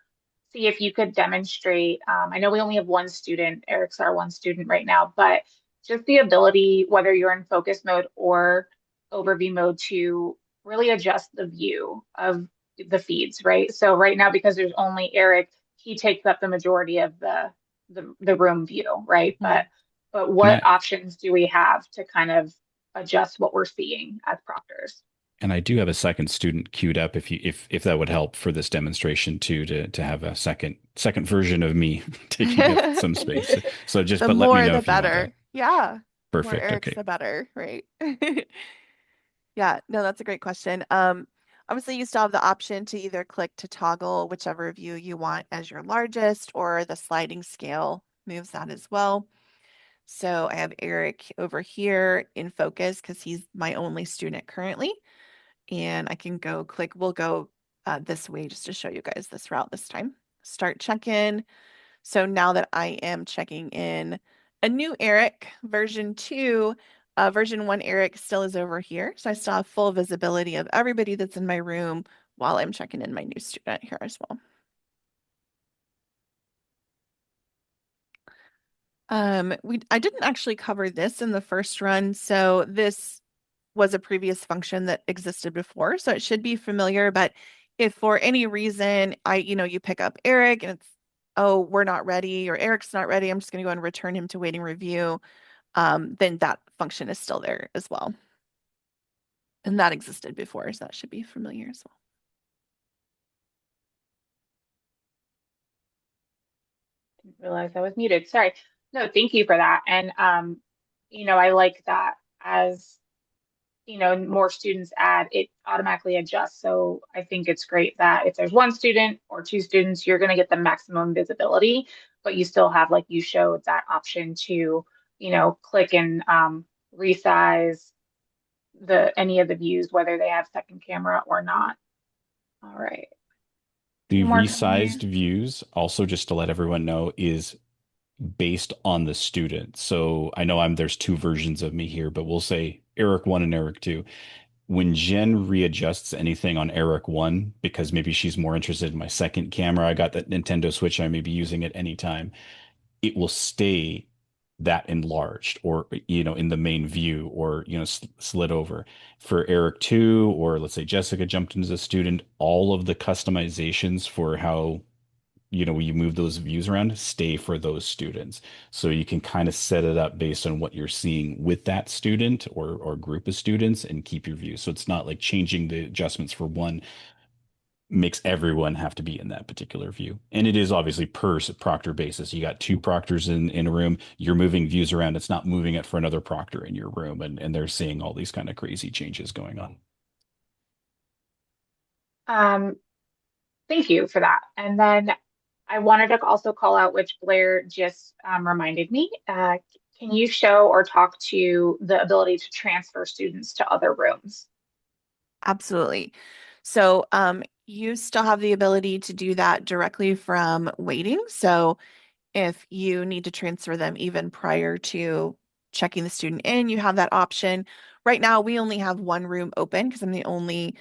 S1: see if you could demonstrate. I know we only have one student, Eric's our one student right now, but just the ability, whether you're in focus mode or overview mode, to really adjust the view of the feeds, right? So right now, because there's only Eric, he takes up the majority of the room view, right?
S2: Mhm.
S1: But
S3: And
S1: what
S3: I
S1: options do we have to kind of adjust what we're seeing as proctors?
S3: and I do have a second student queued up if that would help for this demonstration too, to have a second version of me taking up some space. So just
S2: The
S3: but let me
S2: more
S3: know
S2: the
S3: if you want to.
S2: better. Yeah. The more
S3: Perfect.
S2: Eric's,
S3: Okay.
S2: the better, right? Yeah, no, that's a great question. Obviously you still have the option to either click to toggle whichever view you want as your largest, or the sliding scale moves that as well. So I have Eric over here in focus because he's my only student currently. And I can go click, we'll go this way just to show you guys this route this time. Start check-in. So now that I am checking in a new Eric, version 2, version 1 Eric still is over here. So I still have full visibility of everybody that's in my room while I'm checking in my new student here as well. I didn't actually cover this in the first run, so this was a previous function that existed before, so it should be familiar. But if for any reason you pick up Eric and it's, oh, we're not ready, or Eric's not ready, I'm just going to go and return him to waiting review, then that function is still there as well. And that existed before, so that should be familiar as well.
S1: Didn't realize I was muted. Sorry. No, thank you for that. And I like that as more students add, it automatically adjusts. So I think it's great that if there's one student or two students, you're going to get the maximum visibility, but you still have, like you showed, that option to, click and resize any of the views, whether they have second camera or not. All right.
S3: The
S1: Few more coming
S3: resized
S1: in.
S3: views, also just to let everyone know, is based on the student. So I know there's two versions of me here, but we'll say Eric 1 and Eric 2. When Jen readjusts anything on Eric 1, because maybe she's more interested in my second camera, I got that Nintendo Switch, I may be using it anytime, it will stay that enlarged, or in the main view, or slid over. For Eric 2, or let's say Jessica jumped in as a student, all of the customizations for how when you move those views around, stay for those students. So you can kind of set it up based on what you're seeing with that student or group of students, and keep your view. So it's not like changing the adjustments for one makes everyone have to be in that particular view. And it is obviously per proctor basis. You got two proctors in a room, you're moving views around. It's not moving it for another proctor in your room. And they're seeing all these kind of crazy changes going on.
S1: Um, Thank you for that. And then I wanted to also call out, which Blair just reminded me. Can you show or talk to the ability to transfer students to other rooms?
S2: Absolutely. So you still have the ability to do that directly from waiting. So if you need to transfer them even prior to checking the student in, you have that option. Right now, we only have one room open because we're only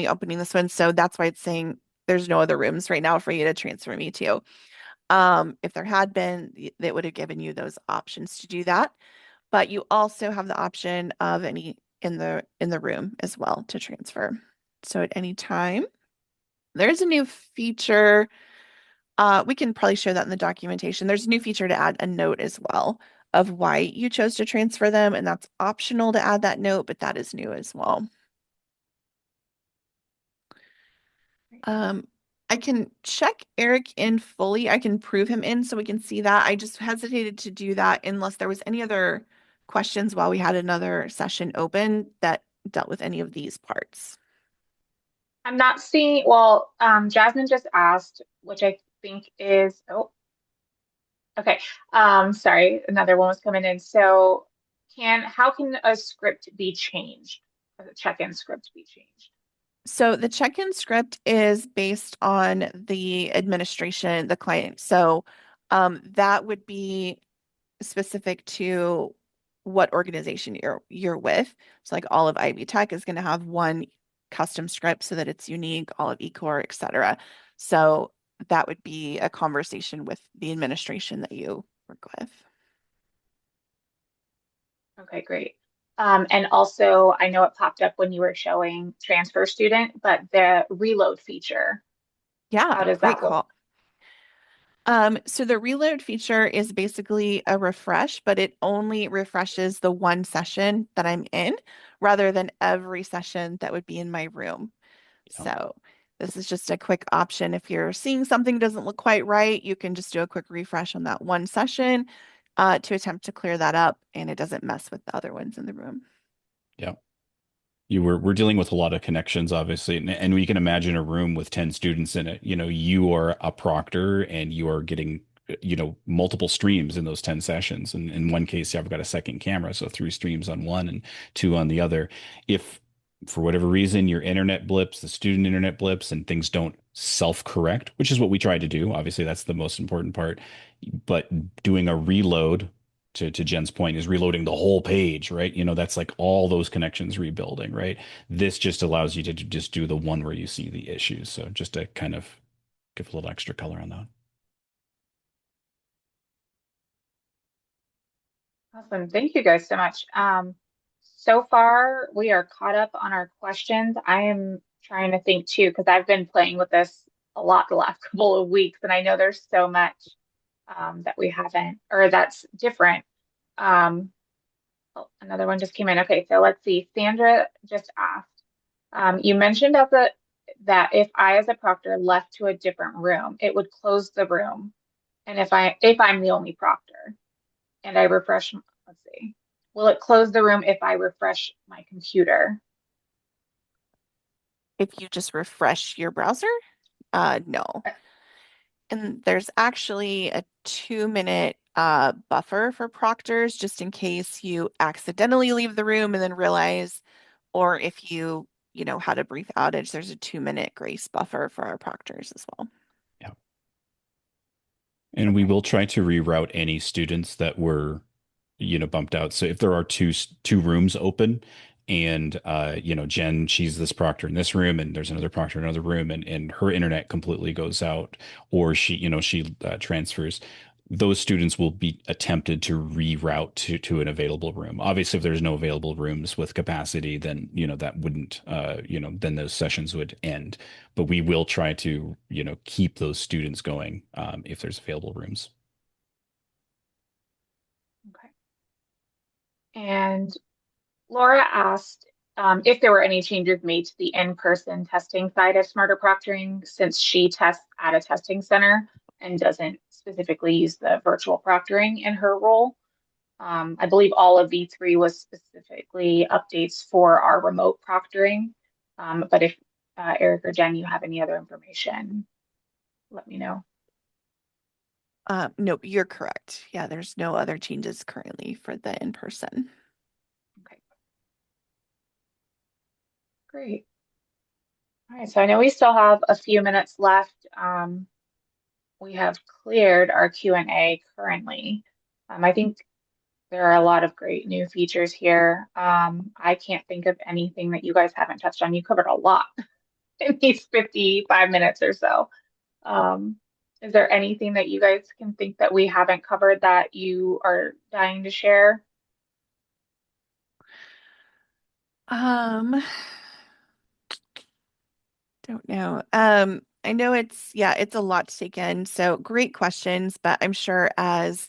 S2: opening this one. So that's why it's saying there's no other rooms right now for you to transfer me to. If there had been, they would have given you those options to do that. But you also have the option of any in the room as well to transfer. So at any time, there's a new feature. We can probably show that in the documentation. There's a new feature to add a note as well of why you chose to transfer them, and that's optional to add that note, but that is new as well. Um, I can check Eric in fully. I can prove him in so we can see that. I just hesitated to do that unless there was any other questions while we had another session open that dealt with any of these parts.
S1: I'm not seeing, well, Jasmine just asked, which I think is, oh, okay. Sorry, another one was coming in. So how can a script be changed? A check-in script be changed?
S2: So the check-in script is based on the administration, the client. So that would be specific to what organization you're with. So like all of Ivy Tech is going to have one custom script so that it's unique, all of eCore, et cetera. So that would be a conversation with the administration that you work with.
S1: Okay, great. And also, I know it popped up when you were showing transfer student, but the reload feature,
S2: Yeah,
S1: how does
S2: great
S1: that work?
S2: call. So the reload feature is basically a refresh, but it only refreshes the one session that I'm in rather than every session that would be in my room.
S3: Yeah.
S2: So this is just a quick option. If you're seeing something doesn't look quite right, you can just do a quick refresh on that one session to attempt to clear that up, and it doesn't mess with the other ones in the room.
S3: Yeah. We're dealing with a lot of connections, obviously, and we can imagine a room with 10 students in it. You are a proctor and you are getting, multiple streams in those 10 sessions. And in one case, I've got a second camera, so three streams on one and two on the other. If for whatever reason your internet blips, the student internet blips, and things don't self-correct, which is what we try to do. Obviously, that's the most important part. But doing a reload to Jen's point is reloading the whole page, right? That's like all those connections rebuilding, right? This just allows you to just do the one where you see the issues. So just to kind of give a little extra color on that.
S1: Awesome. Thank you guys so much. So far, we are caught up on our questions. I am trying to think too, because I've been playing with this a lot the last couple of weeks, and I know there's so much that we haven't, or that's different. Um, oh, another one just came in. Okay, so let's see. Sandra just asked, you mentioned that if I, as a proctor, left to a different room, it would close the room, and if I'm the only proctor and I refresh, let's see, will it close the room if I refresh my computer?
S2: If you just refresh your browser, no. And there's actually a 2-minute buffer for proctors just in case you accidentally leave the room and then realize, or if you had a brief outage, there's a 2-minute grace buffer for our proctors as well.
S3: Yeah. And we
S1: Okay.
S3: will try to reroute any students that were, bumped out. So if there are two rooms open and Jen, she's this proctor in this room and there's another proctor in another room and her internet completely goes out or she transfers, those students will be attempted to reroute to an available room. Obviously, if there's no available rooms with capacity, then that wouldn't then those sessions would end. But we will try to keep those students going if there's available rooms.
S1: Okay. And Laura asked if there were any changes made to the in-person testing side of Smarter Proctoring since she tests at a testing center and doesn't specifically use the virtual proctoring in her role. I believe all of V3 was specifically updates for our remote proctoring. But if Eric or Jen, you have any other information, let me know.
S2: No, you're correct. Yeah, there's no other changes currently for the in-person.
S1: Okay, great. All right, so I know we still have a few minutes left. We have cleared our Q&A currently. I think there are a lot of great new features here. I can't think of anything that you guys haven't touched on. You covered a lot in these 55 minutes or so. Is there anything that you guys can think that we haven't covered that you are dying to share?
S2: Um, don't know. I know it's a lot to take in. So great questions, but I'm sure as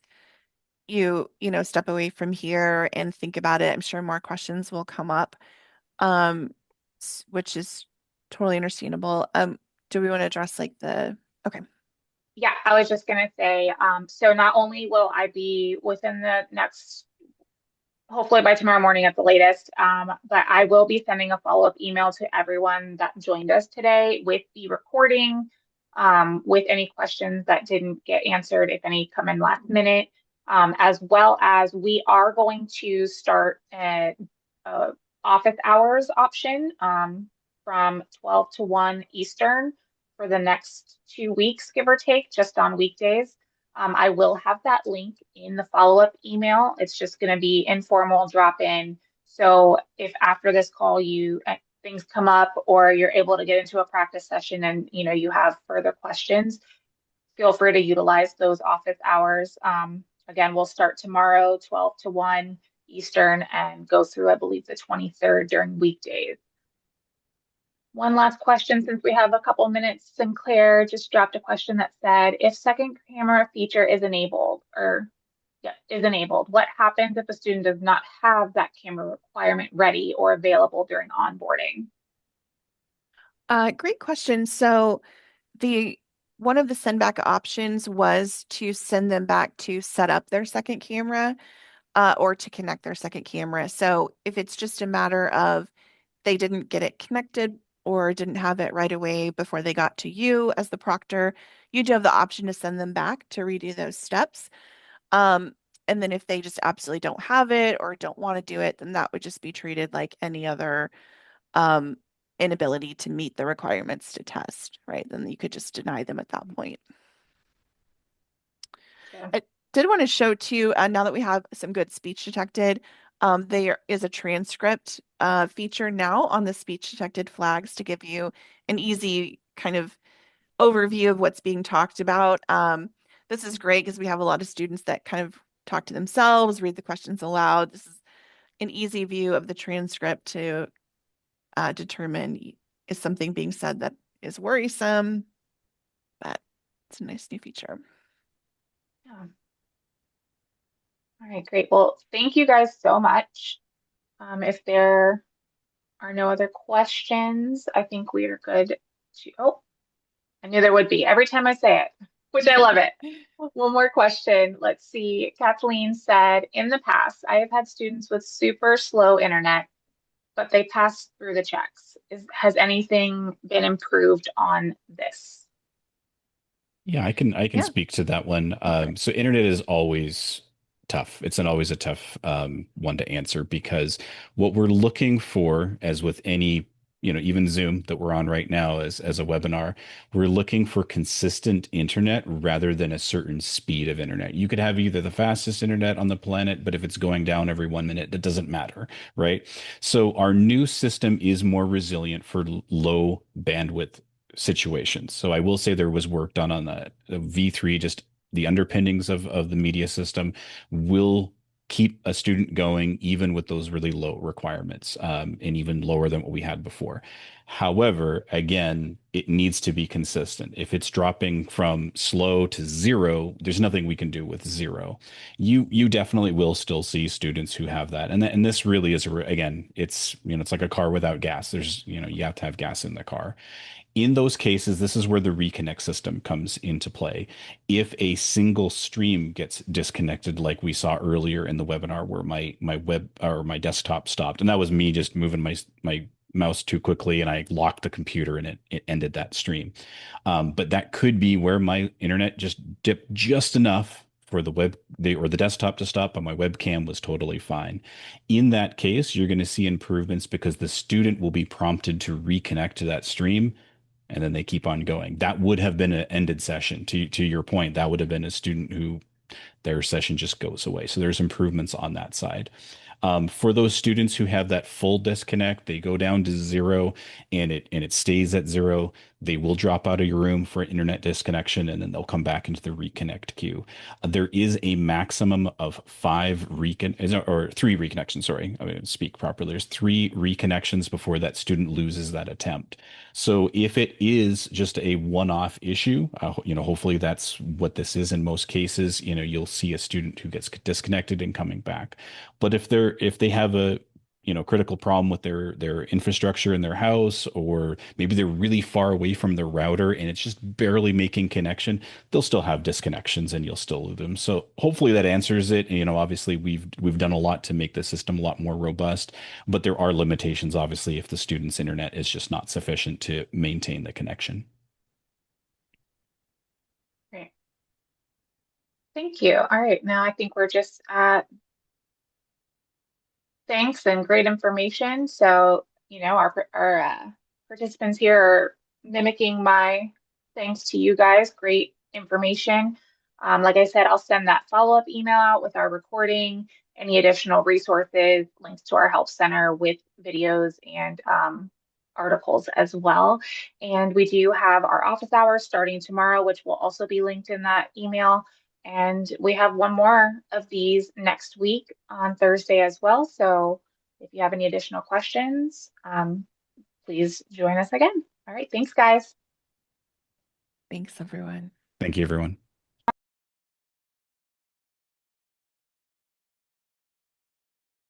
S2: step away from here and think about it, I'm sure more questions will come up. Um, which is totally understandable. Do we want to address like okay.
S1: Yeah, I was just gonna say, so not only will I be within the next hopefully by tomorrow morning at the latest. But I will be sending a follow-up email to everyone that joined us today with the recording, with any questions that didn't get answered, if any come in last minute, as well as we are going to start a office hours option from 12 to 1 Eastern for the next 2 weeks, give or take, just on weekdays. I will have that link in the follow-up email. It's just going to be informal drop in. So if after this call things come up or you're able to get into a practice session and you have further questions, feel free to utilize those office hours. Again, we'll start tomorrow, 12 to 1 Eastern, and go through, I believe, the 23rd during weekdays. One last question, since we have a couple minutes. Sinclair just dropped a question that said, if second camera feature is enabled, what happens if a student does not have that camera requirement ready or available during onboarding?
S2: Great question. So the one of the send back options was to send them back to set up their second camera, or to connect their second camera. So if it's just a matter of they didn't get it connected or didn't have it right away before they got to you as the proctor, you do have the option to send them back to redo those steps. And then if they just absolutely don't have it or don't want to do it, then that would just be treated like any other um, inability to meet the requirements to test, right? Then you could just deny them at that point.
S1: Yeah.
S2: I did want to show too, now that we have some good speech detected, there is a transcript feature now on the speech detected flags to give you an easy kind of overview of what's being talked about. This is great because we have a lot of students that kind of talk to themselves, read the questions aloud. This is an easy view of the transcript to determine is something being said that is worrisome, but it's a nice new feature.
S1: Yeah. All right, great. Well, thank you guys so much. If there are no other questions, I think we are good to, oh, I knew there would be every time I say it, which I love it. One more question. Let's see. Kathleen said, in the past, I have had students with super slow internet, but they passed through the checks. Has anything been improved on this?
S3: Yeah, I can
S2: Yeah,
S3: speak to that one.
S2: go for it.
S3: So internet is always tough. It's an always a tough one to answer because what we're looking for, as with any, even Zoom that we're on right now as a webinar, we're looking for consistent internet rather than a certain speed of internet. You could have either the fastest internet on the planet, but if it's going down every 1 minute, that doesn't matter, right? So our new system is more resilient for low bandwidth situations. So I will say there was work done on the V3, just the underpinnings of the media system will keep a student going even with those really low requirements, and even lower than what we had before. However, again, it needs to be consistent. If it's dropping from slow to zero, there's nothing we can do with zero. You definitely will still see students who have that, and this really is again, it's like a car without gas. There's you have to have gas in the car. In those cases, this is where the reconnect system comes into play. If a single stream gets disconnected, like we saw earlier in the webinar where my web or my desktop stopped, and that was me just moving my mouse too quickly and I locked the computer and it ended that stream. But that could be where my internet just dipped just enough for the desktop to stop, but my webcam was totally fine. In that case, you're going to see improvements because the student will be prompted to reconnect to that stream and then they keep on going. That would have been an ended session. To your point, that would have been a student who their session just goes away. So there's improvements on that side. For those students who have that full disconnect, they go down to zero and it stays at zero. They will drop out of your room for internet disconnection and then they'll come back into the reconnect queue. There is a maximum of three reconnections. Sorry, I mean, speak properly. There's three reconnections before that student loses that attempt. So if it is just a one-off issue, hopefully that's what this is in most cases. You'll see a student who gets disconnected and coming back. But if they have critical problem with their infrastructure in their house, or maybe they're really far away from their router and it's just barely making connection, they'll still have disconnections and you'll still lose them. So hopefully that answers it. Obviously we've done a lot to make the system a lot more robust, but there are limitations, obviously, if the student's internet is just not sufficient to maintain the connection.
S1: Great. Thank you. All right, now I think we're just at thanks and great information. So, our participants here are mimicking my thanks to you guys. Great information. Like I said, I'll send that follow-up email out with our recording, any additional resources, links to our help center with videos and articles as well. And we do have our office hours starting tomorrow, which will also be linked in that email. And we have one more of these next week on Thursday as well. So if you have any additional questions, please join us again. All right. Thanks, guys.
S2: Thanks, everyone.
S3: Thank you, everyone.